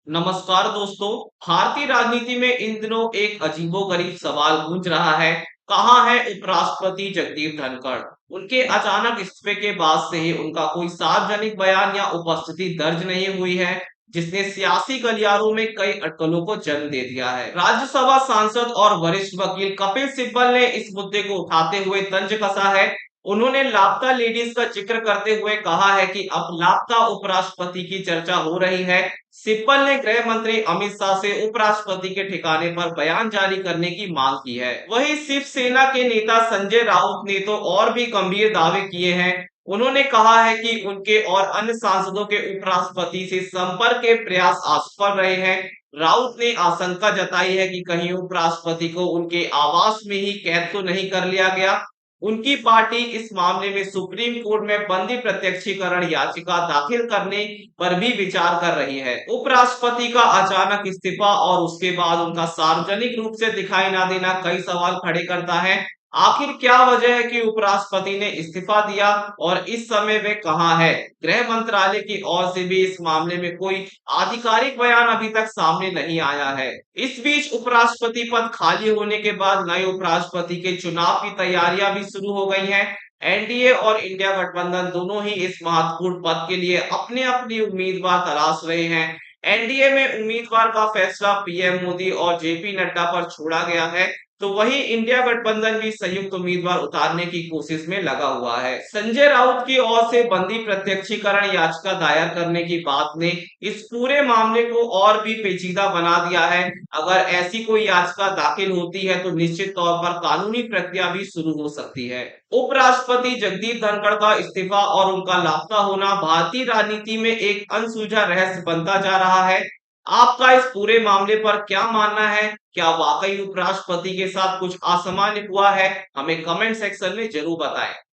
नमस्कार दोस्तों। भारतीय राजनीति में इन दिनों एक अजीबोगरीब सवाल गूंज रहा है। कहाँ है उपराष्ट्रपति जगदीप धनखड़? उनके अचानक इस्तीफे के बाद से ही उनका कोई सार्वजनिक बयान या उपस्थिति दर्ज नहीं हुई है, जिसने सियासी गलियारों में कई अटकलों को जन्म दे दिया है। राज्यसभा सांसद और वरिष्ठ वकील कपिल सिब्बल ने इस मुद्दे को उठाते हुए तंज कसा है। उन्होंने लापता लेडीज का जिक्र करते हुए कहा है कि अब लापता उपराष्ट्रपति की चर्चा हो रही है। सिब्बल ने गृह मंत्री अमित शाह से उपराष्ट्रपति के ठिकाने पर बयान जारी करने की मांग की है। वहीं शिवसेना के नेता संजय राउत ने तो और भी गंभीर दावे किए हैं। उन्होंने कहा है कि उनके और अन्य सांसदों के उपराष्ट्रपति से संपर्क के प्रयास असफल रहे हैं। राउत ने आशंका जताई है कि कहीं उपराष्ट्रपति को उनके आवास में ही कैद तो नहीं कर लिया गया। उनकी पार्टी इस मामले में सुप्रीम कोर्ट में बंदी प्रत्यक्षीकरण याचिका दाखिल करने पर भी विचार कर रही है। उपराष्ट्रपति का अचानक इस्तीफा और उसके बाद उनका सार्वजनिक रूप से दिखाई ना देना कई सवाल खड़े करता है। आखिर क्या वजह है कि उपराष्ट्रपति ने इस्तीफा दिया और इस समय वे कहाँ है? गृह मंत्रालय की ओर से भी इस मामले में कोई आधिकारिक बयान अभी तक सामने नहीं आया है। इस बीच उपराष्ट्रपति पद खाली होने के बाद नए उपराष्ट्रपति के चुनाव की तैयारियां भी शुरू हो गई हैं। एनडीए और इंडिया गठबंधन दोनों ही इस महत्वपूर्ण पद के लिए अपने अपनी उम्मीदवार तलाश रहे हैं। एनडीए में उम्मीदवार का फैसला पीएम मोदी और जेपी नड्डा पर छोड़ा गया है, तो वहीं इंडिया गठबंधन भी संयुक्त उम्मीदवार उतारने की कोशिश में लगा हुआ है। संजय राउत की ओर से बंदी प्रत्यक्षीकरण याचिका दायर करने की बात ने इस पूरे मामले को और भी पेचीदा बना दिया है। अगर ऐसी कोई याचिका दाखिल होती है तो निश्चित तौर पर कानूनी प्रक्रिया भी शुरू हो सकती है। उपराष्ट्रपति जगदीप धनखड़ का इस्तीफा और उनका लापता होना भारतीय राजनीति में एक अनसुलझा रहस्य बनता जा रहा है। आपका इस पूरे मामले पर क्या मानना है? क्या वाकई उपराष्ट्रपति के साथ कुछ असामान्य हुआ है? हमें कमेंट सेक्शन में जरूर बताएं।